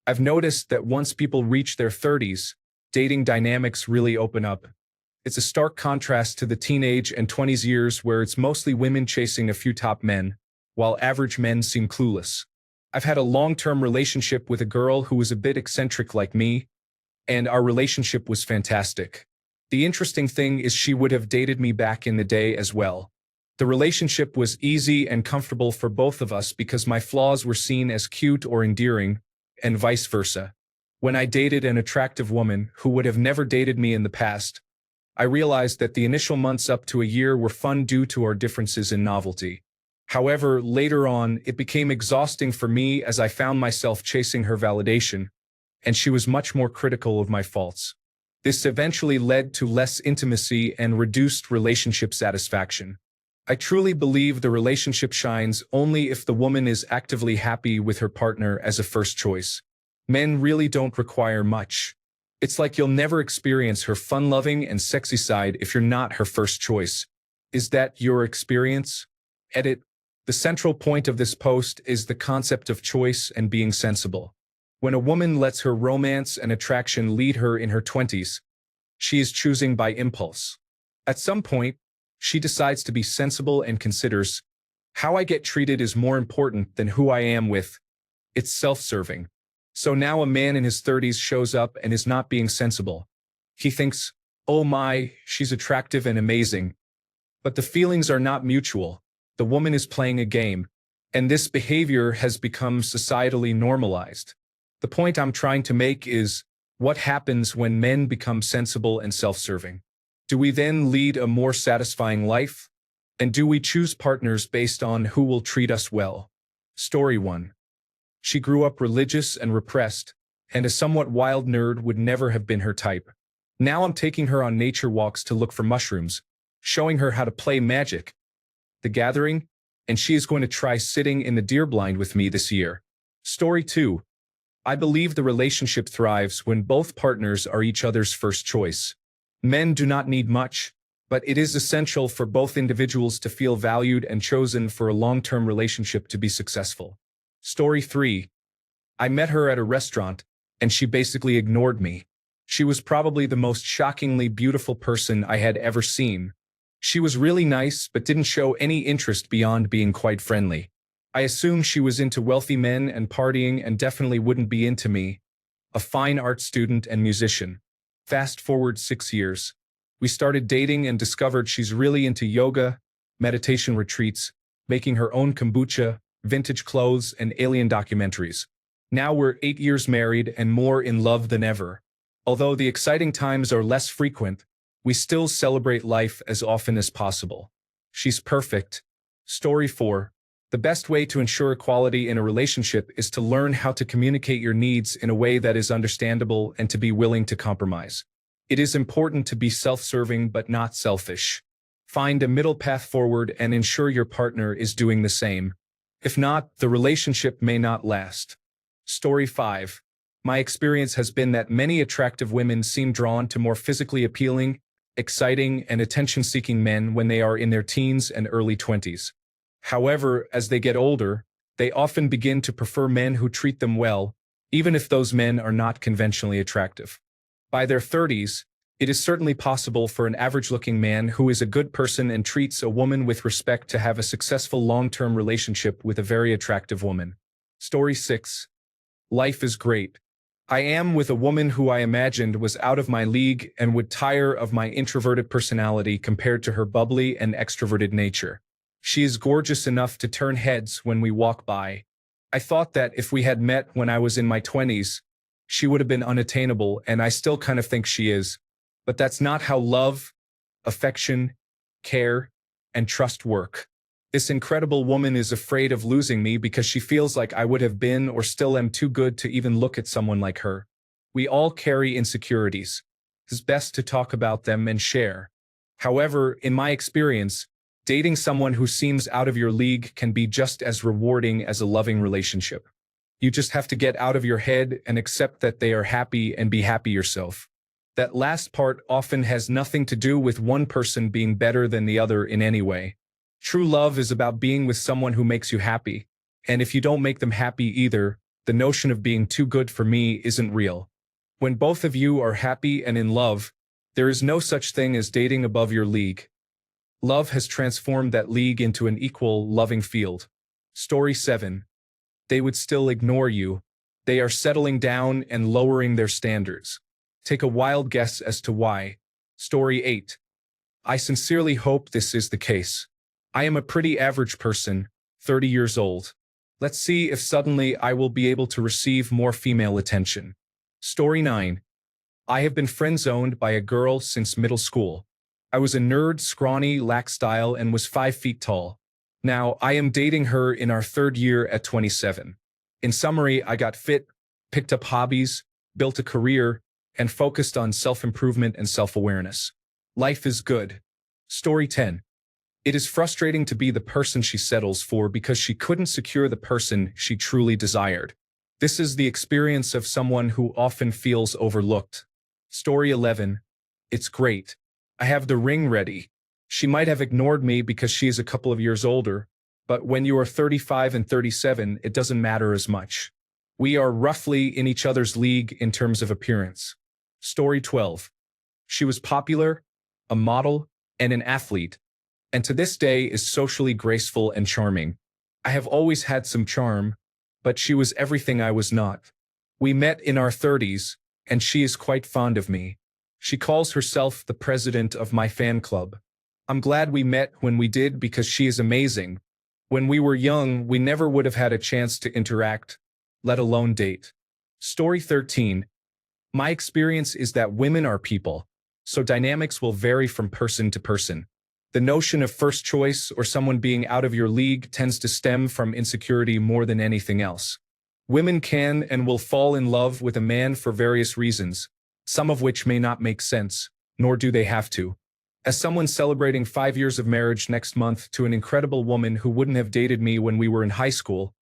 I've noticed that once people reach their 30s, dating dynamics really open up. It's a stark contrast to the teenage and 20s years where it's mostly women chasing a few top men, while average men seem clueless. I've had a long-term relationship with a girl who was a bit eccentric like me, and our relationship was fantastic. The interesting thing is she would have dated me back in the day as well. The relationship was easy and comfortable for both of us because my flaws were seen as cute or endearing, and vice versa. When I dated an attractive woman who would have never dated me in the past, I realized that the initial months up to a year were fun due to our differences in novelty. However, later on, it became exhausting for me as I found myself chasing her validation, and she was much more critical of my faults. This eventually led to less intimacy and reduced relationship satisfaction. I truly believe the relationship shines only if the woman is actively happy with her partner as a first choice. Men really don't require much. It's like you'll never experience her fun-loving and sexy side if you're not her first choice. Is that your experience? Edit. The central point of this post is the concept of choice and being sensible. When a woman lets her romance and attraction lead her in her 20s, she is choosing by impulse. At some point, she decides to be sensible and considers, how I get treated is more important than who I am with. It's self-serving. So now a man in his 30s shows up and is not being sensible. He thinks, oh my, she's attractive and amazing. But the feelings are not mutual. The woman is playing a game, and this behavior has become societally normalized. The point I'm trying to make is, what happens when men become sensible and self-serving? Do we then lead a more satisfying life? And do we choose partners based on who will treat us well? Story 1. She grew up religious and repressed, and a somewhat wild nerd would never have been her type. Now I'm taking her on nature walks to look for mushrooms, showing her how to play Magic, the Gathering, and she is going to try sitting in the deer blind with me this year. Story 2. I believe the relationship thrives when both partners are each other's first choice. Men do not need much, but it is essential for both individuals to feel valued and chosen for a long-term relationship to be successful. Story 3. I met her at a restaurant, and she basically ignored me. She was probably the most shockingly beautiful person I had ever seen. She was really nice, but didn't show any interest beyond being quite friendly. I assumed she was into wealthy men and partying and definitely wouldn't be into me, a fine art student and musician. Fast forward 6 years. We started dating and discovered she's really into yoga, meditation retreats, making her own kombucha, vintage clothes, and alien documentaries. Now we're 8 years married and more in love than ever. Although the exciting times are less frequent, we still celebrate life as often as possible. She's perfect. Story 4. The best way to ensure equality in a relationship is to learn how to communicate your needs in a way that is understandable and to be willing to compromise. It is important to be self-serving but not selfish. Find a middle path forward and ensure your partner is doing the same. If not, the relationship may not last. Story 5. My experience has been that many attractive women seem drawn to more physically appealing, exciting, and attention-seeking men when they are in their teens and early 20s. However, as they get older, they often begin to prefer men who treat them well, even if those men are not conventionally attractive. By their 30s, it is certainly possible for an average-looking man who is a good person and treats a woman with respect to have a successful long-term relationship with a very attractive woman. Story 6. Life is great. I am with a woman who I imagined was out of my league and would tire of my introverted personality compared to her bubbly and extroverted nature. She is gorgeous enough to turn heads when we walk by. I thought that if we had met when I was in my 20s, she would have been unattainable, and I still kind of think she is. But that's not how love, affection, care, and trust work. This incredible woman is afraid of losing me because she feels like I would have been or still am too good to even look at someone like her. We all carry insecurities. It's best to talk about them and share. However, in my experience, dating someone who seems out of your league can be just as rewarding as a loving relationship. You just have to get out of your head and accept that they are happy and be happy yourself. That last part often has nothing to do with one person being better than the other in any way. True love is about being with someone who makes you happy, and if you don't make them happy either, The notion of being too good for me isn't real. When both of you are happy and in love, there is no such thing as dating above your league. Love has transformed that league into an equal, loving field. Story 7. They would still ignore you. They are settling down and lowering their standards. Take a wild guess as to why. Story 8. I sincerely hope this is the case. I am a pretty average person, 30 years old. Let's see if suddenly I will be able to receive more female attention. Story 9. I have been friend-zoned by a girl since middle school. I was a nerd, scrawny, lacked style, and was 5 feet tall. Now, I am dating her in our 3rd year at 27. In summary, I got fit, picked up hobbies, built a career, and focused on self-improvement and self-awareness. Life is good. Story 10. It is frustrating to be the person she settles for because she couldn't secure the person she truly desired. This is the experience of someone who often feels overlooked. Story 11. It's great. I have the ring ready. She might have ignored me because she is a couple of years older, but when you are 35 and 37, it doesn't matter as much. We are roughly in each other's league in terms of appearance. Story 12. She was popular, a model, and an athlete, and to this day is socially graceful and charming. I have always had some charm, but she was everything I was not. We met in our 30s, and she is quite fond of me. She calls herself the president of my fan club. I'm glad we met when we did because she is amazing. When we were young, we never would have had a chance to interact, let alone date. Story 13. My experience is that women are people, so dynamics will vary from person to person. The notion of first choice or someone being out of your league tends to stem from insecurity more than anything else. Women can and will fall in love with a man for various reasons, some of which may not make sense, nor do they have to. As someone celebrating 5 years of marriage next month to an incredible woman who wouldn't have dated me when we were in high school,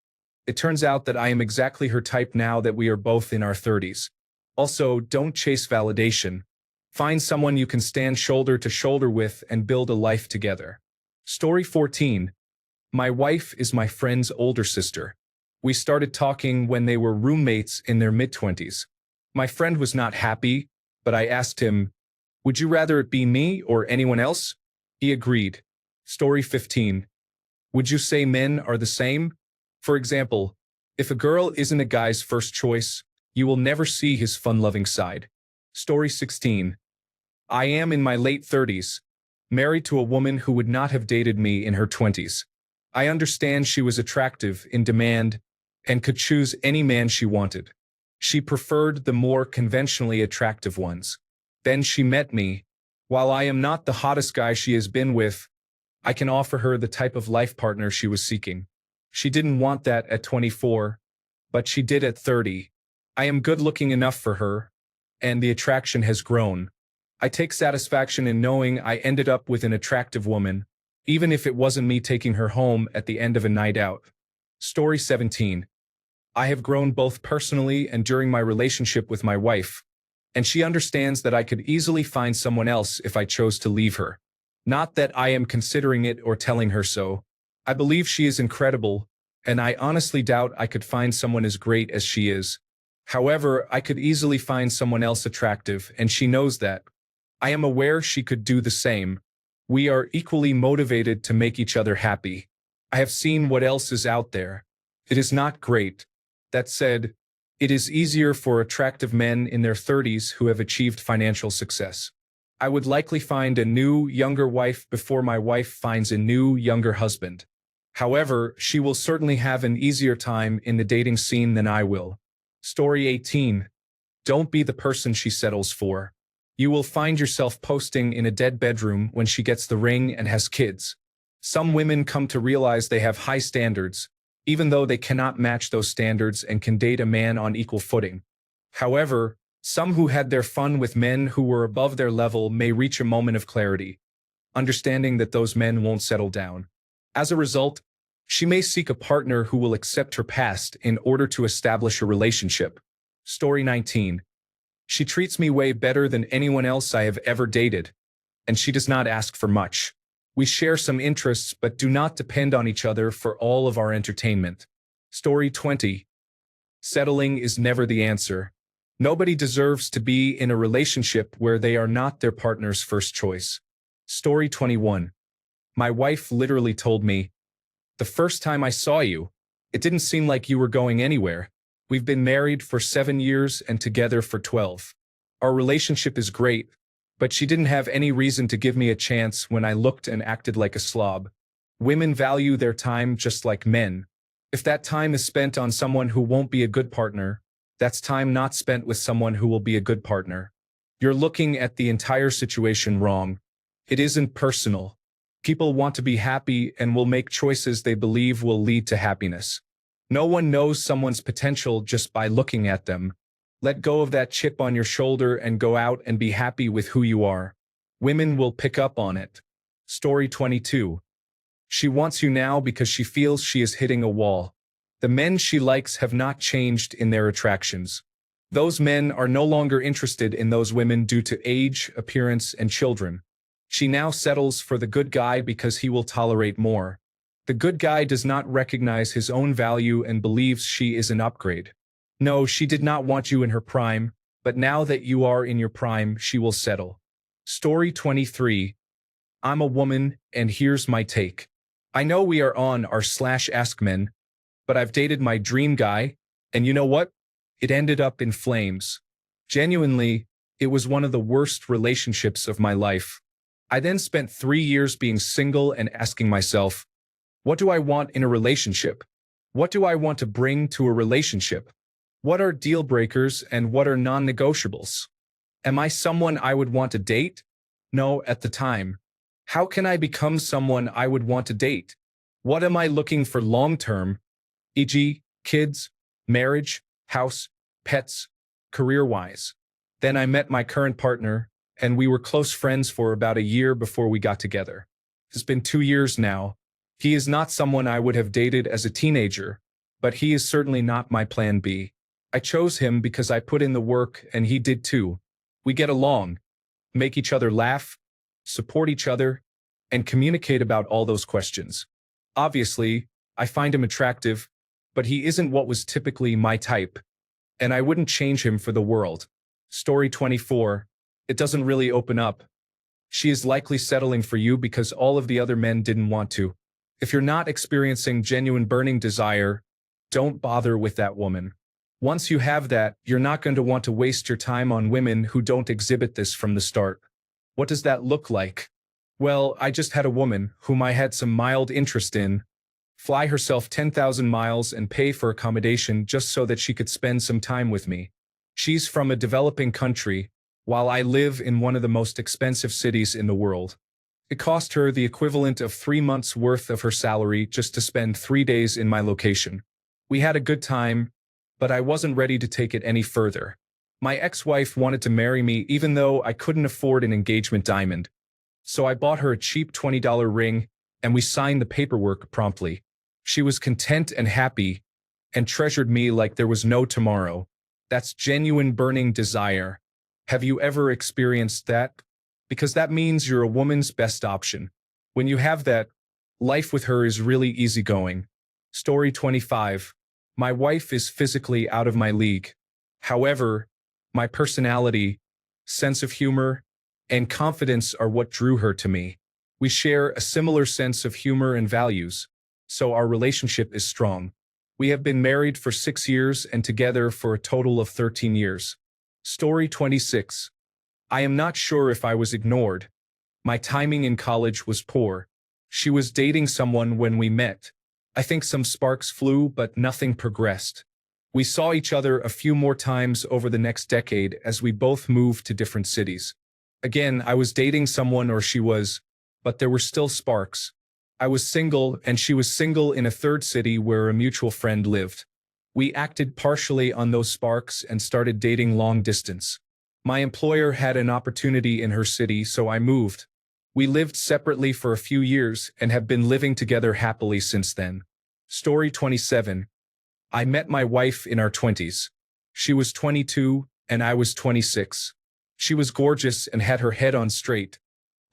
it turns out that I am exactly her type now that we are both in our 30s. Also, don't chase validation. Find someone you can stand shoulder to shoulder with and build a life together. Story 14. My wife is my friend's older sister. We started talking when they were roommates in their mid-20s. My friend was not happy, but I asked him, "Would you rather it be me or anyone else?" He agreed. Story 15. Would you say men are the same? For example, if a girl isn't a guy's first choice, you will never see his fun-loving side. Story 16. I am in my late 30s, married to a woman who would not have dated me in her 20s. I understand she was attractive, in demand, and could choose any man she wanted. She preferred the more conventionally attractive ones. Then she met me. While I am not the hottest guy she has been with, I can offer her the type of life partner she was seeking. She didn't want that at 24, but she did at 30. I am good-looking enough for her, and the attraction has grown. I take satisfaction in knowing I ended up with an attractive woman, even if it wasn't me taking her home at the end of a night out. Story 17. I have grown both personally and during my relationship with my wife, and she understands that I could easily find someone else if I chose to leave her. Not that I am considering it or telling her so. I believe she is incredible, and I honestly doubt I could find someone as great as she is. However, I could easily find someone else attractive, and she knows that. I am aware she could do the same. We are equally motivated to make each other happy. I have seen what else is out there. It is not great. That said, it is easier for attractive men in their 30s who have achieved financial success. I would likely find a new, younger wife before my wife finds a new, younger husband. However, she will certainly have an easier time in the dating scene than I will. Story 18. Don't be the person she settles for. You will find yourself posting in a dead bedroom when she gets the ring and has kids. Some women come to realize they have high standards, even though they cannot match those standards and can date a man on equal footing. However, some who had their fun with men who were above their level may reach a moment of clarity, understanding that those men won't settle down. As a result, she may seek a partner who will accept her past in order to establish a relationship. Story 19. She treats me way better than anyone else I have ever dated, and she does not ask for much. We share some interests but do not depend on each other for all of our entertainment. Story 20. Settling is never the answer. Nobody deserves to be in a relationship where they are not their partner's first choice. Story 21. My wife literally told me, "The first time I saw you, it didn't seem like you were going anywhere. We've been married for 7 years and together for 12. Our relationship is great, but she didn't have any reason to give me a chance when I looked and acted like a slob." Women value their time just like men. If that time is spent on someone who won't be a good partner, that's time not spent with someone who will be a good partner. You're looking at the entire situation wrong. It isn't personal. People want to be happy and will make choices they believe will lead to happiness. No one knows someone's potential just by looking at them. Let go of that chip on your shoulder and go out and be happy with who you are. Women will pick up on it. Story 22. She wants you now because she feels she is hitting a wall. The men she likes have not changed in their attractions. Those men are no longer interested in those women due to age, appearance, and children. She now settles for the good guy because he will tolerate more. The good guy does not recognize his own value and believes she is an upgrade. No, she did not want you in her prime, but now that you are in your prime, she will settle. Story 23. I'm a woman, and here's my take. I know we are on r/AskMen, but I've dated my dream guy, and you know what? It ended up in flames. Genuinely, it was one of the worst relationships of my life. I then spent 3 years being single and asking myself, what do I want in a relationship? What do I want to bring to a relationship? What are deal breakers and what are non-negotiables? Am I someone I would want to date? No, at the time. How can I become someone I would want to date? What am I looking for long-term, e.g., kids, marriage, house, pets, career-wise? Then I met my current partner, and we were close friends for about a year before we got together. It's been 2 years now. He is not someone I would have dated as a teenager, but he is certainly not my plan B. I chose him because I put in the work and he did too. We get along, make each other laugh, support each other, and communicate about all those questions. Obviously, I find him attractive, but he isn't what was typically my type, and I wouldn't change him for the world. Story 24. It doesn't really open up. She is likely settling for you because all of the other men didn't want to. If you're not experiencing genuine burning desire, don't bother with that woman. Once you have that, you're not going to want to waste your time on women who don't exhibit this from the start. What does that look like? Well, I just had a woman, whom I had some mild interest in, fly herself 10,000 miles and pay for accommodation just so that she could spend some time with me. She's from a developing country, while I live in one of the most expensive cities in the world. It cost her the equivalent of 3 months' worth of her salary just to spend 3 days in my location. We had a good time, but I wasn't ready to take it any further. My ex-wife wanted to marry me even though I couldn't afford an engagement diamond. So I bought her a cheap $20 ring, and we signed the paperwork promptly. She was content and happy, and treasured me like there was no tomorrow. That's genuine burning desire. Have you ever experienced that? Because that means you're a woman's best option. When you have that, life with her is really easygoing. Story 25. My wife is physically out of my league. However, my personality, sense of humor, and confidence are what drew her to me. We share a similar sense of humor and values, so our relationship is strong. We have been married for 6 years and together for a total of 13 years. Story 26. I am not sure if I was ignored. My timing in college was poor. She was dating someone when we met. I think some sparks flew, but nothing progressed. We saw each other a few more times over the next decade as we both moved to different cities. Again, I was dating someone or she was, but there were still sparks. I was single and she was single in a third city where a mutual friend lived. We acted partially on those sparks and started dating long distance. My employer had an opportunity in her city, so I moved. We lived separately for a few years and have been living together happily since then. Story 27. I met my wife in our 20s. She was 22 and I was 26. She was gorgeous and had her head on straight,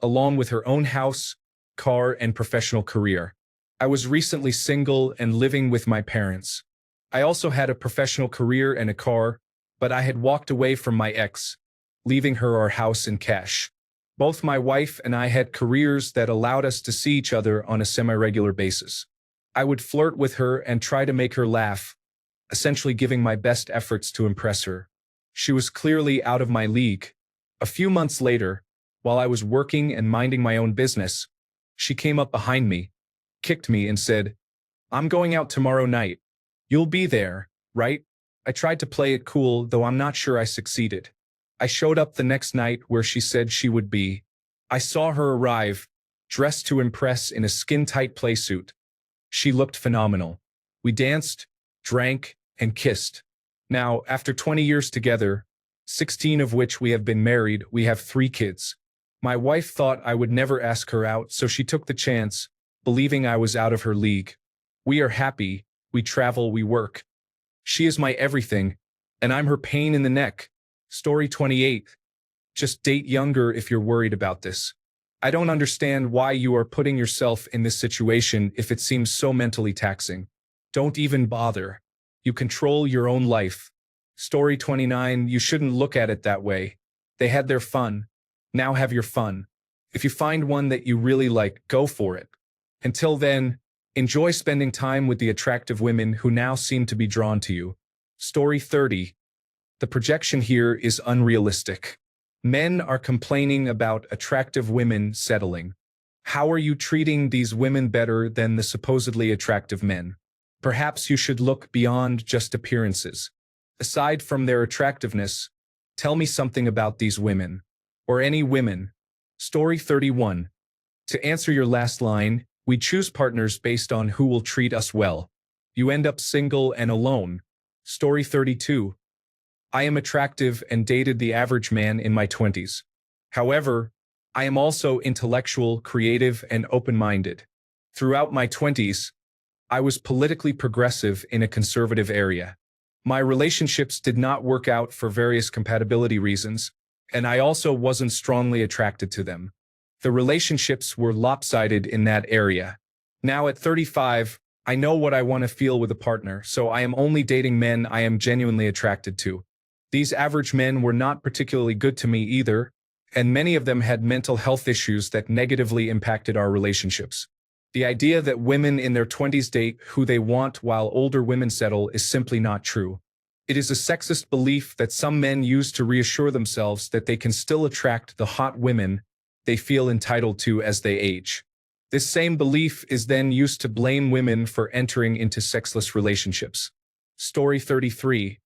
along with her own house, car, and professional career. I was recently single and living with my parents. I also had a professional career and a car, but I had walked away from my ex, leaving her our house and cash. Both my wife and I had careers that allowed us to see each other on a semi-regular basis. I would flirt with her and try to make her laugh, essentially giving my best efforts to impress her. She was clearly out of my league. A few months later, while I was working and minding my own business, she came up behind me, kicked me, and said, "I'm going out tomorrow night. You'll be there, right?" I tried to play it cool, though I'm not sure I succeeded. I showed up the next night where she said she would be. I saw her arrive, dressed to impress in a skin-tight playsuit. She looked phenomenal. We danced, drank, and kissed. Now, after 20 years together, 16 of which we have been married, we have 3 kids. My wife thought I would never ask her out, so she took the chance, believing I was out of her league. We are happy, we travel, we work. She is my everything, and I'm her pain in the neck. Story 28. Just date younger if you're worried about this. I don't understand why you are putting yourself in this situation if it seems so mentally taxing. Don't even bother. You control your own life. Story 29. You shouldn't look at it that way. They had their fun. Now have your fun. If you find one that you really like, go for it. Until then, enjoy spending time with the attractive women who now seem to be drawn to you. Story 30. The projection here is unrealistic. Men are complaining about attractive women settling. How are you treating these women better than the supposedly attractive men? Perhaps you should look beyond just appearances. Aside from their attractiveness, tell me something about these women. Or any women. Story 31. To answer your last line, we choose partners based on who will treat us well. You end up single and alone. Story 32. I am attractive and dated the average man in my 20s. However, I am also intellectual, creative, and open-minded. Throughout my 20s, I was politically progressive in a conservative area. My relationships did not work out for various compatibility reasons, and I also wasn't strongly attracted to them. The relationships were lopsided in that area. Now at 35, I know what I want to feel with a partner, so I am only dating men I am genuinely attracted to. These average men were not particularly good to me either, and many of them had mental health issues that negatively impacted our relationships. The idea that women in their 20s date who they want while older women settle is simply not true. It is a sexist belief that some men use to reassure themselves that they can still attract the hot women they feel entitled to as they age. This same belief is then used to blame women for entering into sexless relationships. Story 33.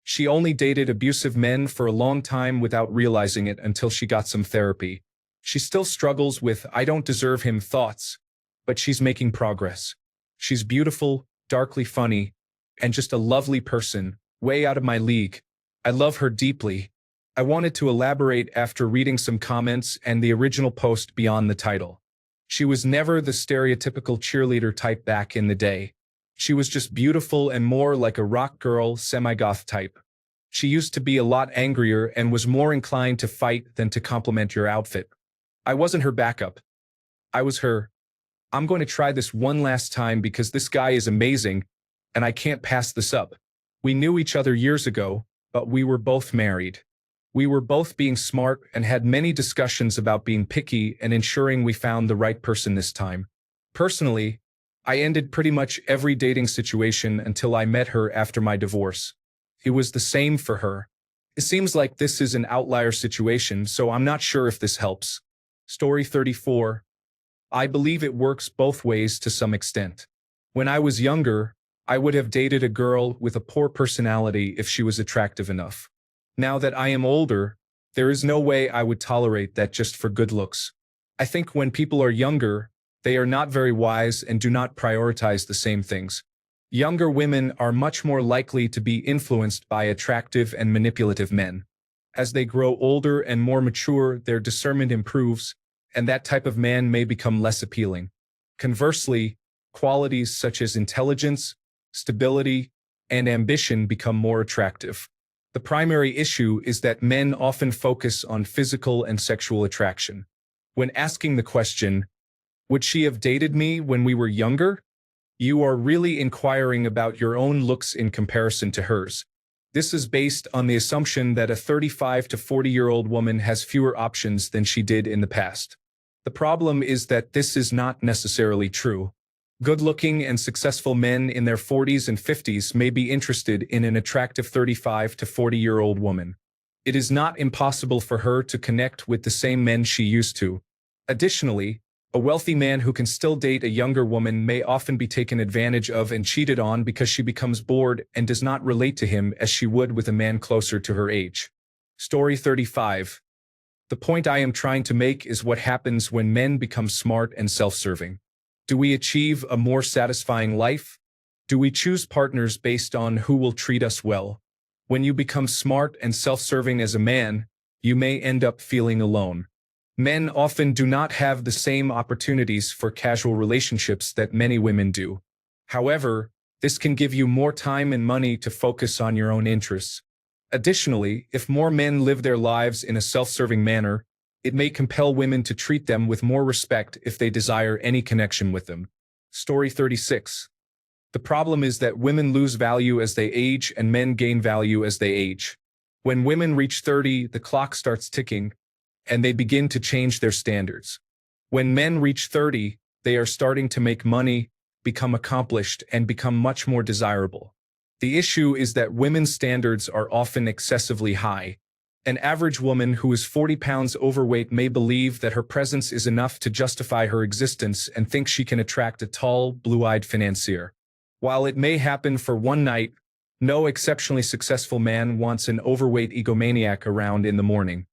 She only dated abusive men for a long time without realizing it until she got some therapy. She still struggles with "I don't deserve him" thoughts, but she's making progress. She's beautiful, darkly funny, and just a lovely person, way out of my league. I love her deeply. I wanted to elaborate after reading some comments and the original post beyond the title. She was never the stereotypical cheerleader type back in the day. She was just beautiful and more like a rock girl, semi-goth type. She used to be a lot angrier and was more inclined to fight than to compliment your outfit. I wasn't her backup. I was her. I'm going to try this one last time because this guy is amazing, and I can't pass this up. We knew each other years ago, but we were both married. We were both being smart and had many discussions about being picky and ensuring we found the right person this time. Personally, I ended pretty much every dating situation until I met her after my divorce. It was the same for her. It seems like this is an outlier situation, so I'm not sure if this helps. Story 34. I believe it works both ways to some extent. When I was younger, I would have dated a girl with a poor personality if she was attractive enough. Now that I am older, there is no way I would tolerate that just for good looks. I think when people are younger, they are not very wise and do not prioritize the same things. Younger women are much more likely to be influenced by attractive and manipulative men. As they grow older and more mature, their discernment improves, and that type of man may become less appealing. Conversely, qualities such as intelligence, stability, and ambition become more attractive. The primary issue is that men often focus on physical and sexual attraction. When asking the question, "Would she have dated me when we were younger?" You are really inquiring about your own looks in comparison to hers. This is based on the assumption that a 35 to 40-year-old woman has fewer options than she did in the past. The problem is that this is not necessarily true. Good-looking and successful men in their 40s and 50s may be interested in an attractive 35 to 40-year-old woman. It is not impossible for her to connect with the same men she used to. Additionally, a wealthy man who can still date a younger woman may often be taken advantage of and cheated on because she becomes bored and does not relate to him as she would with a man closer to her age. Story 35. The point I am trying to make is what happens when men become smart and self-serving. Do we achieve a more satisfying life? Do we choose partners based on who will treat us well? When you become smart and self-serving as a man, you may end up feeling alone. Men often do not have the same opportunities for casual relationships that many women do. However, this can give you more time and money to focus on your own interests. Additionally, if more men live their lives in a self-serving manner, it may compel women to treat them with more respect if they desire any connection with them. Story 36. The problem is that women lose value as they age and men gain value as they age. When women reach 30, the clock starts ticking, and they begin to change their standards. When men reach 30, they are starting to make money, become accomplished, and become much more desirable. The issue is that women's standards are often excessively high. An average woman who is 40 pounds overweight may believe that her presence is enough to justify her existence and think she can attract a tall, blue-eyed financier. While it may happen for one night, no exceptionally successful man wants an overweight egomaniac around in the morning.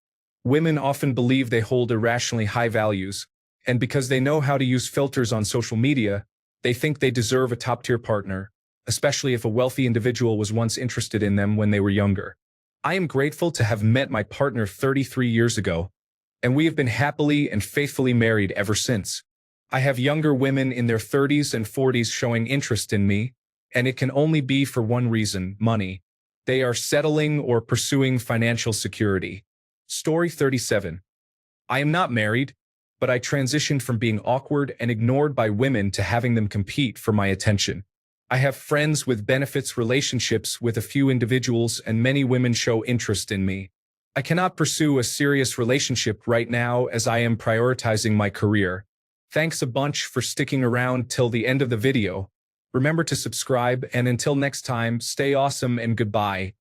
Women often believe they hold irrationally high values, and because they know how to use filters on social media, they think they deserve a top-tier partner, especially if a wealthy individual was once interested in them when they were younger. I am grateful to have met my partner 33 years ago, and we have been happily and faithfully married ever since. I have younger women in their 30s and 40s showing interest in me, and it can only be for one reason: money. They are settling or pursuing financial security. Story 37. I am not married, but I transitioned from being awkward and ignored by women to having them compete for my attention. I have friends with benefits relationships with a few individuals, and many women show interest in me. I cannot pursue a serious relationship right now as I am prioritizing my career. Thanks a bunch for sticking around till the end of the video. Remember to subscribe, and until next time, stay awesome and goodbye.